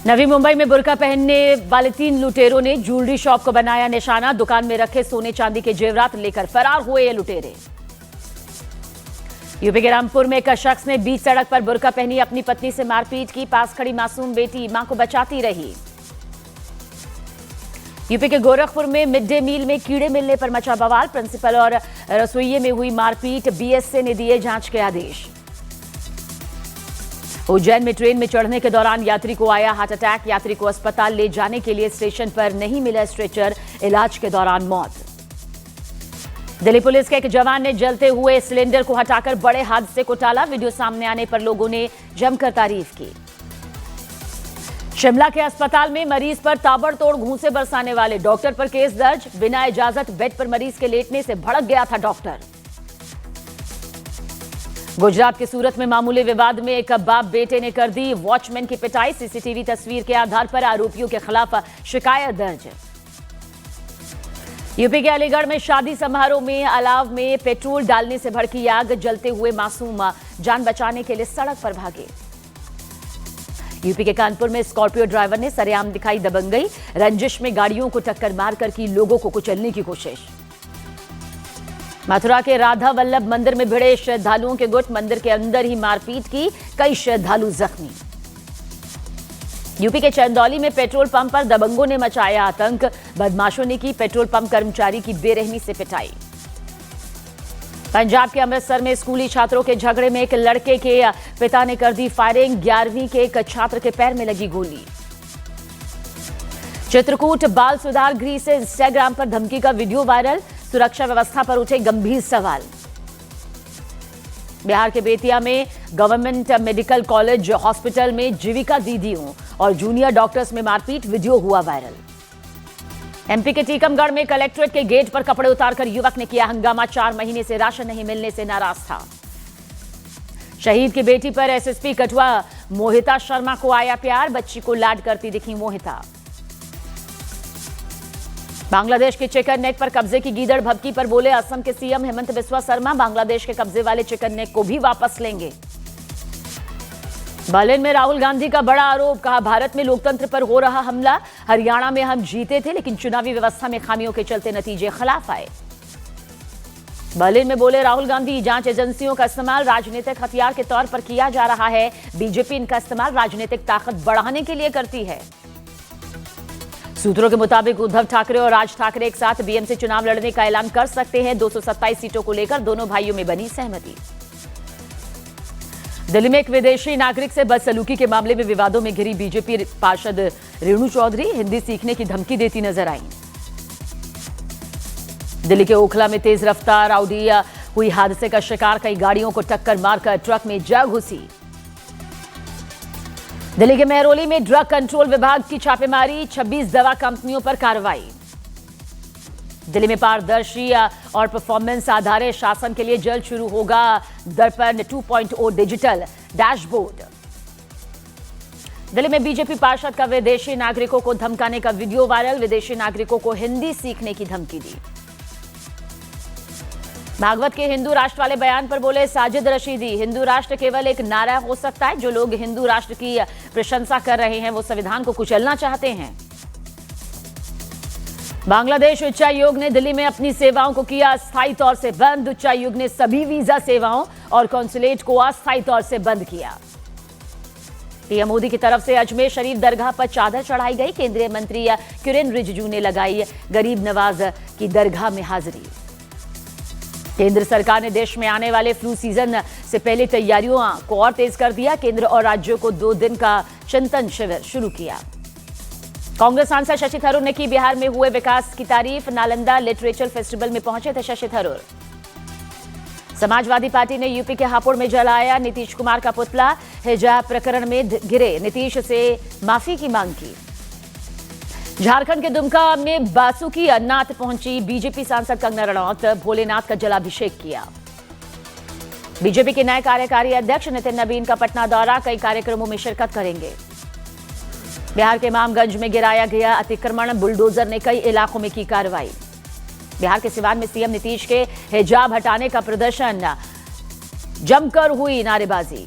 नवी मुंबई में बुर्का पहनने वाले 3 लुटेरों ने ज्वेलरी शॉप को बनाया निशाना। दुकान में रखे सोने चांदी के जेवरात लेकर फरार हुए ये लुटेरे। यूपी के रामपुर में एक शख्स ने बीच सड़क पर बुर्का पहनी अपनी पत्नी से मारपीट की। पास खड़ी मासूम बेटी मां को बचाती रही। यूपी के गोरखपुर में मिड डे मील में कीड़े मिलने पर मचा बवाल। प्रिंसिपल और रसोइये में हुई मारपीट। बीएसए ने दिए जांच के आदेश। उज्जैन में ट्रेन में चढ़ने के दौरान यात्री को आया हार्ट अटैक। यात्री को अस्पताल ले जाने के लिए स्टेशन पर नहीं मिला स्ट्रेचर। इलाज के दौरान मौत। दिल्ली पुलिस के एक जवान ने जलते हुए सिलेंडर को हटाकर बड़े हादसे को टाला। वीडियो सामने आने पर लोगों ने जमकर तारीफ की। शिमला के अस्पताल में मरीज पर ताबड़तोड़ घूंसे बरसाने वाले डॉक्टर पर केस दर्ज। बिना इजाजत बेड पर मरीज के लेटने से भड़क गया था डॉक्टर। गुजरात के सूरत में मामूली विवाद में एक बाप बेटे ने कर दी वॉचमैन की पिटाई। सीसीटीवी तस्वीर के आधार पर आरोपियों के खिलाफ शिकायत दर्ज। यूपी के अलीगढ़ में शादी समारोह में अलाव में पेट्रोल डालने से भड़की आग। जलते हुए मासूम जान बचाने के लिए सड़क पर भागे। यूपी के कानपुर में स्कॉर्पियो ड्राइवर ने सरेआम दिखाई दबंगई। रंजिश में गाड़ियों को टक्कर मारकर की लोगों को कुचलने की कोशिश। मथुरा के राधा वल्लभ मंदिर में भिड़े श्रद्धालुओं के गुट। मंदिर के अंदर ही मारपीट की। कई श्रद्धालु जख्मी। यूपी के चंदौली में पेट्रोल पंप पर दबंगों ने मचाया आतंक। बदमाशों ने की पेट्रोल पंप कर्मचारी की बेरहमी से पिटाई। पंजाब के अमृतसर में स्कूली छात्रों के झगड़े में एक लड़के के पिता ने कर दी फायरिंग। 11वीं के एक छात्र के पैर में लगी गोली। चित्रकूट बाल सुधार गृह से इंस्टाग्राम पर धमकी का वीडियो वायरल। सुरक्षा व्यवस्था पर उठे गंभीर सवाल। बिहार के बेतिया में गवर्नमेंट मेडिकल कॉलेज हॉस्पिटल में जीविका दीदियों और जूनियर डॉक्टर्स में मारपीट। वीडियो हुआ वायरल। एमपी के टीकमगढ़ में कलेक्ट्रेट के गेट पर कपड़े उतारकर युवक ने किया हंगामा। 4 महीने से राशन नहीं मिलने से नाराज था। शहीद की बेटी पर एसएसपी कठुआ मोहिता शर्मा को आया प्यार। बच्ची को लाड करती दिखी मोहिता। बांग्लादेश के चिकन नेक पर कब्जे की गीदड़ भभकी पर बोले असम के सीएम हेमंत बिस्वा शर्मा। बांग्लादेश के कब्जे वाले चिकन नेक को भी वापस लेंगे। बर्लिन में राहुल गांधी का बड़ा आरोप। कहा भारत में लोकतंत्र पर हो रहा हमला। हरियाणा में हम जीते थे लेकिन चुनावी व्यवस्था में खामियों के चलते नतीजे खिलाफ आए। बर्लिन में बोले राहुल गांधी जांच एजेंसियों का इस्तेमाल राजनीतिक हथियार के तौर पर किया जा रहा है। बीजेपी इनका इस्तेमाल राजनीतिक ताकत बढ़ाने के लिए करती है। सूत्रों के मुताबिक उद्धव ठाकरे और राज ठाकरे एक साथ बीएमसी चुनाव लड़ने का ऐलान कर सकते हैं। 227 सीटों को लेकर दोनों भाइयों में बनी सहमति। दिल्ली में एक विदेशी नागरिक से बदसलूकी के मामले में विवादों में घिरी बीजेपी पार्षद रेणु चौधरी हिंदी सीखने की धमकी देती नजर आई। दिल्ली के ओखला में तेज रफ्तार ऑडी हुई हादसे का शिकार। कई गाड़ियों को टक्कर मारकर ट्रक में जा घुसी। दिल्ली के मेहरौली में ड्रग कंट्रोल विभाग की छापेमारी। 26 दवा कंपनियों पर कार्रवाई। दिल्ली में पारदर्शी और परफॉर्मेंस आधारित शासन के लिए जल्द शुरू होगा दर्पण 2.0 डिजिटल डैशबोर्ड। दिल्ली में बीजेपी पार्षद का विदेशी नागरिकों को धमकाने का वीडियो वायरल। विदेशी नागरिकों को हिंदी सीखने की धमकी दी। भागवत के हिंदू राष्ट्र वाले बयान पर बोले साजिद रशीदी हिंदू राष्ट्र केवल एक नारा हो सकता है। जो लोग हिंदू राष्ट्र की प्रशंसा कर रहे हैं वो संविधान को कुचलना चाहते हैं। बांग्लादेश उच्चायोग ने दिल्ली में अपनी सेवाओं को किया अस्थायी तौर से बंद। उच्चायोग ने सभी वीजा सेवाओं और कॉन्सुलेट को अस्थायी तौर से बंद किया। पीएम मोदी की तरफ से अजमेर शरीफ दरगाह पर चादर चढ़ाई गई। केंद्रीय मंत्री किरेन रिजिजू ने लगाई गरीब नवाज की दरगाह में हाजिरी। केंद्र सरकार ने देश में आने वाले फ्लू सीजन से पहले तैयारियों को और तेज कर दिया। केंद्र और राज्यों को 2 दिन का चिंतन शिविर शुरू किया। कांग्रेस सांसद शशि थरूर ने की बिहार में हुए विकास की तारीफ। नालंदा लिटरेचर फेस्टिवल में पहुंचे थे शशि थरूर। समाजवादी पार्टी ने यूपी के हापुड़ में जलाया नीतीश कुमार का पुतला। हिजाब प्रकरण में घिरे नीतीश से माफी की मांग की। झारखंड के दुमका में बासुकी नाथ पहुंची बीजेपी सांसद कंगना रणौत। भोलेनाथ का जलाभिषेक किया। बीजेपी के नए कार्यकारी अध्यक्ष नितिन नवीन का पटना दौरा। कई कार्यक्रमों में शिरकत करेंगे। बिहार के इमामगंज में गिराया गया अतिक्रमण। बुलडोजर ने कई इलाकों में की कार्रवाई। बिहार के सिवान में सीएम नीतीश के हिजाब हटाने का प्रदर्शन। जमकर हुई नारेबाजी।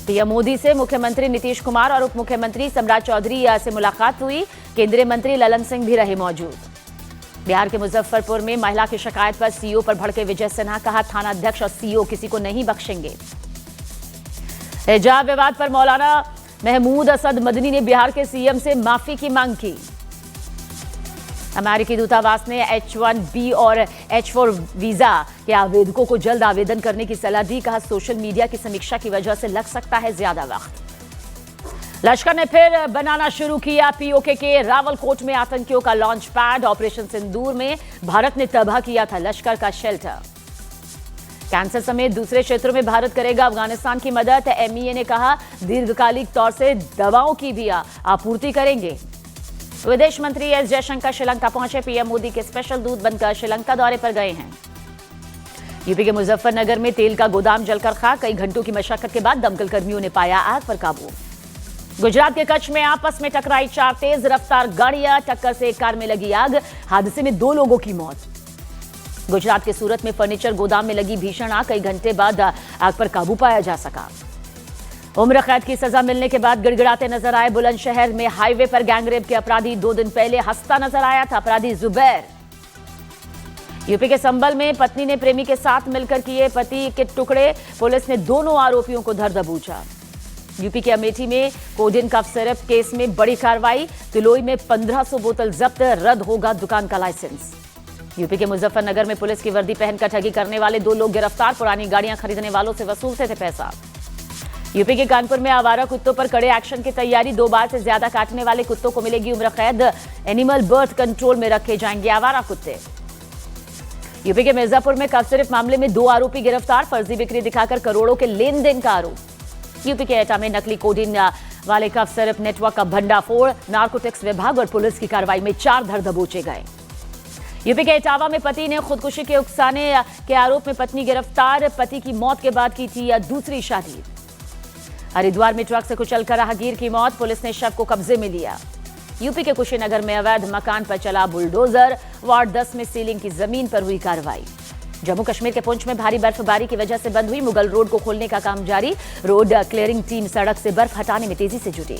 पीएम मोदी से मुख्यमंत्री नीतीश कुमार और उप मुख्यमंत्री सम्राट चौधरी से मुलाकात हुई। केंद्रीय मंत्री ललन सिंह भी रहे मौजूद। बिहार के मुजफ्फरपुर में महिला की शिकायत पर सीओ पर भड़के विजय सिन्हा, कहा थाना अध्यक्ष और सीओ किसी को नहीं बख्शेंगे। हिजाब विवाद पर मौलाना महमूद असद मदनी ने बिहार के सीएम से माफी की मांग की। अमेरिकी दूतावास ने H1B और H4 वीजा के आवेदकों को जल्द आवेदन करने की सलाह दी। कहा सोशल मीडिया की समीक्षा की वजह से लग सकता है ज्यादा वक्त। लश्कर ने फिर बनाना शुरू किया पीओके के रावलकोट में आतंकियों का लॉन्च पैड। ऑपरेशन सिंदूर में भारत ने तबाह किया था लश्कर का शेल्टर। कैंसर समेत दूसरे क्षेत्रों में भारत करेगा अफगानिस्तान की मदद। MEA ने कहा दीर्घकालिक तौर से दवाओं की भी आपूर्ति करेंगे। विदेश मंत्री एस जयशंकर श्रीलंका पहुंचे। पीएम मोदी के स्पेशल दूत बनकर श्रीलंका दौरे पर गए हैं। यूपी के मुजफ्फरनगर में तेल का गोदाम जलकर खाक। कई घंटों की मशक्कत के बाद दमकल कर्मियों ने पाया आग पर काबू। गुजरात के कच्छ में आपस में टकराई 4 तेज रफ्तार गाड़ियां। टक्कर से एक कार में लगी आग। हादसे में 2 लोगों की मौत। गुजरात के सूरत में फर्नीचर गोदाम में लगी भीषण आग। कई घंटे बाद आग पर काबू पाया जा सका। उम्र कैद की सजा मिलने के बाद गिड़गिड़ाते नजर आए बुलंदशहर में हाईवे पर गैंगरेप के अपराधी। 2 दिन पहले हंसता नजर आया था अपराधी जुबैर। यूपी के संभल में पत्नी ने प्रेमी के साथ मिलकर किए पति के टुकड़े। पुलिस ने दोनों आरोपियों को धर दबोचा। यूपी के अमेठी में कोडिन कफ सिरप केस में बड़ी कार्रवाई। तिलोई में 1500 बोतल जब्त। रद्द होगा दुकान का लाइसेंस। यूपी के मुजफ्फरनगर में पुलिस की वर्दी पहनकर ठगी करने वाले 2 लोग गिरफ्तार। पुरानी गाड़ियां खरीदने वालों से वसूलते थे पैसा। यूपी के कानपुर में आवारा कुत्तों पर कड़े एक्शन की तैयारी। 2 बार से ज्यादा काटने वाले कुत्तों को मिलेगी उम्र कैद। एनिमल बर्थ कंट्रोल में रखे जाएंगे आवारा कुत्ते। यूपी के मिर्जापुर में कफ सिरप मामले में 2 आरोपी गिरफ्तार। फर्जी बिक्री दिखाकर करोड़ों के लेन देन का आरोप। यूपी के एटा में नकली कोडिन वाले कफ सिरप नेटवर्क का भंडाफोड़। नार्कोटिक्स विभाग और पुलिस की कार्रवाई में 4 धर दबोचे गए। यूपी के इटावा में पति ने खुदकुशी के उकसाने के आरोप में पत्नी गिरफ्तार। पति की मौत के बाद की थी दूसरी शादी। हरिद्वार में ट्रक से कुचलकर राहगीर की मौत। पुलिस ने शव को कब्जे में लिया। यूपी के कुशीनगर में अवैध मकान पर चला बुलडोजर। वार्ड 10 में सीलिंग की जमीन पर हुई कार्रवाई। जम्मू कश्मीर के पुंछ में भारी बर्फबारी की वजह से बंद हुई मुगल रोड को खोलने का काम जारी। रोड क्लियरिंग टीम सड़क से बर्फ हटाने में तेजी से जुटी।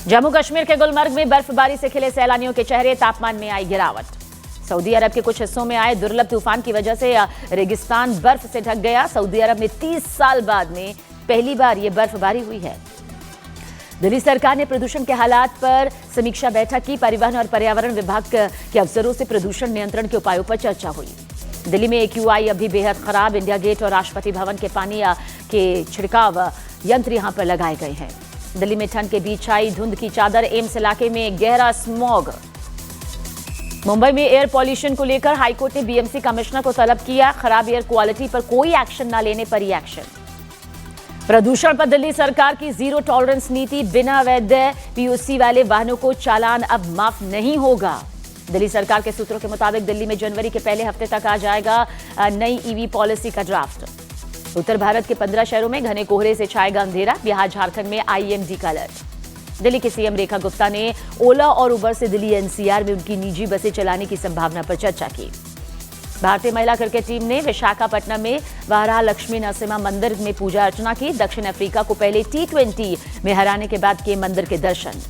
जम्मू कश्मीर के गुलमर्ग में बर्फबारी से खिले सैलानियों के चेहरे। तापमान में आई गिरावट। सऊदी अरब के कुछ हिस्सों में आए दुर्लभ तूफान की वजह से रेगिस्तान बर्फ से ढक गया। सऊदी अरब में 30 साल बाद में पहली बार यह बर्फबारी हुई है। दिल्ली सरकार ने प्रदूषण के हालात पर समीक्षा बैठक की। परिवहन और पर्यावरण विभाग के अफसरों से प्रदूषण नियंत्रण के उपायों पर चर्चा हुई। दिल्ली में AQI अभी बेहद खराब। इंडिया गेट और राष्ट्रपति भवन के पानी के छिड़काव यंत्र यहां पर लगाए गए हैं। दिल्ली में ठंड के बीच छाई धुंध की चादर। एम्स इलाके में गहरा स्मॉग। मुंबई में एयर पॉल्यूशन को लेकर हाईकोर्ट ने BMC कमिश्नर को तलब किया। खराब एयर क्वालिटी पर कोई एक्शन न लेने पर ही एक्शन। प्रदूषण पर दिल्ली सरकार की जीरो टॉलरेंस नीति। बिना वैध POC वाले वाहनों को चालान अब माफ नहीं होगा। दिल्ली सरकार के सूत्रों के मुताबिक दिल्ली में जनवरी के पहले हफ्ते तक आ जाएगा नई EV पॉलिसी का ड्राफ्ट। उत्तर भारत के 15 शहरों में घने कोहरे से छाएगा अंधेरा। बिहार झारखंड में IMD का अलर्ट। दिल्ली की CM रेखा गुप्ता ने ओला और उबर से दिल्ली NCR में उनकी निजी बसें चलाने की संभावना पर चर्चा की। भारतीय महिला क्रिकेट टीम ने विशाखापट्टनम में वराहलक्ष्मी नरसिम्हा मंदिर में पूजा अर्चना की। दक्षिण अफ्रीका को पहले T20 में हराने के बाद किए मंदिर के दर्शन।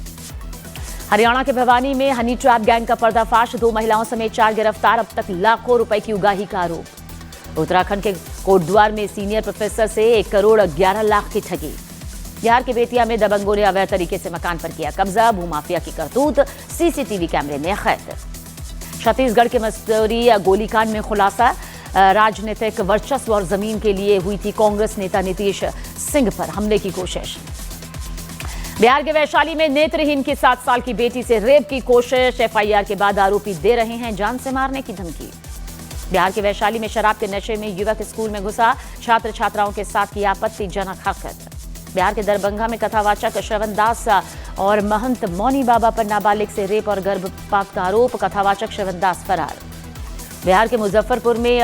हरियाणा के भिवानी में हनी ट्रैप गैंग का पर्दाफाश। 2 महिलाओं समेत 4 गिरफ्तार। अब तक लाखों रुपए की उगाही का आरोप। उत्तराखंड के कोटद्वार में सीनियर प्रोफेसर से 1 करोड़ 11 लाख की ठगी। बिहार के बेतिया में दबंगों ने अवैध तरीके से मकान पर किया कब्जा। भूमाफिया की करतूत CCTV कैमरे में कैद। छत्तीसगढ़ के मसूरी गोलीकांड में खुलासा। राजनीतिक वर्चस्व और जमीन के लिए हुई थी कांग्रेस नेता नीतीश सिंह पर हमले की कोशिश। बिहार के वैशाली में नेत्रहीन की 7 साल की बेटी से रेप की कोशिश। FIR के बाद आरोपी दे रहे हैं जान से मारने की धमकी। बिहार के वैशाली में शराब के नशे में युवक स्कूल में घुसा। छात्र छात्राओं के साथ की आपत्तिजनक हरकत। बिहार के दरभंगा में कथावाचक श्रवण दास और महंत मौनी बाबा पर नाबालिग से रेप और गर्भपात का आरोप। कथावाचक श्रवण दास फरार। बिहार के मुजफ्फरपुर में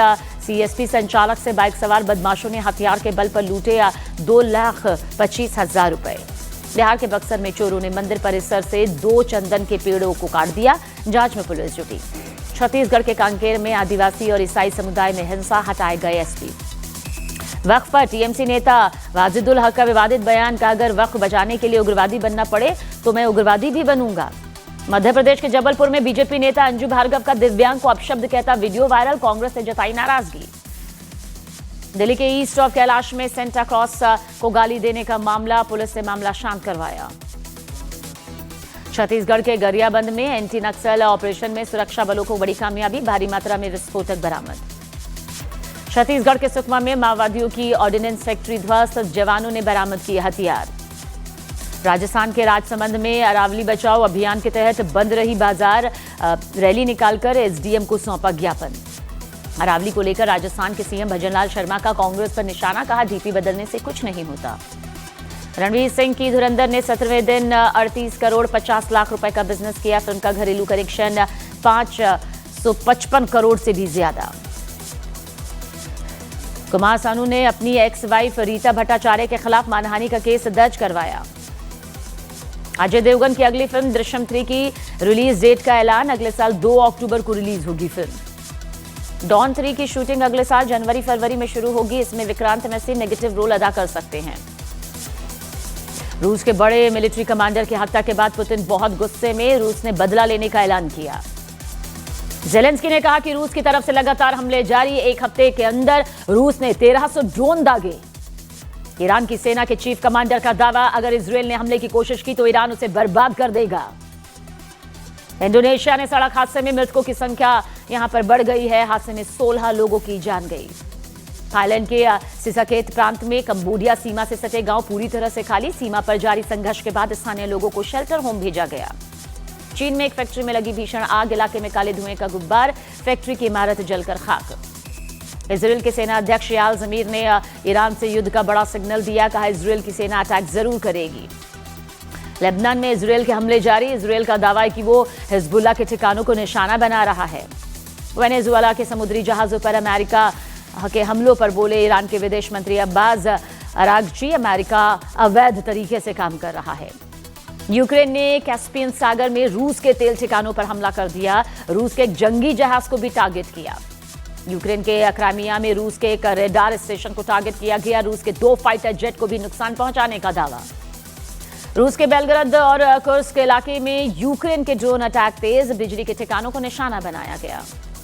CSP संचालक से बाइक सवार बदमाशों ने हथियार के बल पर लूटे 2,25,000 रुपए। बिहार के बक्सर में चोरों ने मंदिर परिसर से 2 चंदन के पेड़ों को काट दिया। जांच में पुलिस जुटी। छत्तीसगढ़ के कांकेर में आदिवासी और ईसाई समुदाय में हिंसा। हटाए गए SP। वक्फ पर टीएमसी नेता वाजिदुल हक का विवादित बयान का, अगर वक्फ बचाने के लिए उग्रवादी बनना पड़े तो मैं उग्रवादी भी बनूंगा। मध्य प्रदेश के जबलपुर में बीजेपी नेता अंजू भार्गव का दिव्यांग को अपशब्द कहता वीडियो वायरल, कांग्रेस ने जताई नाराजगी। दिल्ली के ईस्ट ऑफ कैलाश में सेंटा क्रॉस को गाली देने का मामला, पुलिस ने मामला शांत करवाया। छत्तीसगढ़ के गरियाबंद में एंटी नक्सल ऑपरेशन में सुरक्षा बलों को बड़ी कामयाबी, भारी मात्रा में विस्फोटक बरामद। छत्तीसगढ़ के सुकमा में माओवादियों की ऑर्डिनेंस फैक्ट्री ध्वस्त, जवानों ने बरामद किए हथियार। राजस्थान के राजसमंद में अरावली बचाओ अभियान के तहत बंद रही बाजार, रैली निकालकर एसडीएम को सौंपा ज्ञापन। अरावली को लेकर राजस्थान के सीएम भजनलाल शर्मा का कांग्रेस पर निशाना, कहा डीपी बदलने से कुछ नहीं होता। रणवीर सिंह की धुरंधर ने 17वें दिन 38 करोड़ 50 लाख रुपए का बिजनेस किया। फिल्म का घरेलू कलेक्शन 555 करोड़ से भी ज्यादा। कुमार सानू ने अपनी एक्स वाइफ रीता भट्टाचार्य के खिलाफ मानहानि का केस दर्ज करवाया। अजय देवगन की अगली फिल्म दृश्यम 3 की रिलीज डेट का ऐलान, अगले साल 2 अक्टूबर को रिलीज होगी फिल्म। डॉन 3 की शूटिंग अगले साल जनवरी फरवरी में शुरू होगी। इसमें विक्रांत मैसी नेगेटिव रोल अदा कर सकते हैं। रूस के बड़े मिलिट्री कमांडर की हत्या के बाद पुतिन बहुत गुस्से में, रूस ने बदला लेने का ऐलान किया। जेलेंस्की ने कहा कि रूस की तरफ से लगातार हमले जारी, एक हफ्ते के अंदर रूस ने 1300 ड्रोन दागे। ईरान की सेना के चीफ कमांडर का दावा, अगर इजरायल ने हमले की कोशिश की तो ईरान उसे बर्बाद कर देगा। इंडोनेशिया ने सड़क हादसे में मृतकों की संख्या यहां पर बढ़ गई है, हादसे में 16 लोगों की जान गई। थाईलैंड के सिसाकेत प्रांत में कंबोडिया सीमा से सटे गांव पूरी तरह से खाली, सीमा पर जारी संघर्ष के बाद स्थानीय लोगों को शेल्टर होम भेजा गया। चीन में एक फैक्ट्री में लगी भीषण आग, इलाके में काले धुएं का गुब्बार, फैक्ट्री की इमारत जलकर खाक। इजरायल के सेना अध्यक्ष याल जमीर ने ईरान से युद्ध का बड़ा सिग्नल दिया, कहा इजरायल की सेना अटैक जरूर करेगी। लेबनान में इजरायल के हमले जारी, इजरायल का दावा है कि वो हिजबुल्लाह के ठिकानों को निशाना बना रहा है। वेनेजुएला के समुद्री जहाजों पर अमेरिका के हमलों पर बोले ईरान के विदेश मंत्री अब्बास अरागची, अमेरिका अवैध तरीके से काम कर रहा है। यूक्रेन ने कैस्पियन सागर में रूस के तेल ठिकानों पर हमला कर दिया, रूस के एक जंगी जहाज को भी टारगेट किया। यूक्रेन के क्राइमिया में रूस के एक रेडार स्टेशन को टारगेट किया गया, रूस के 2 फाइटर जेट को भी नुकसान पहुंचाने का दावा। रूस के बेलग्राद और कुर्स्क इलाके में यूक्रेन के ड्रोन अटैक तेज, बिजली के ठिकानों को निशाना बनाया गया।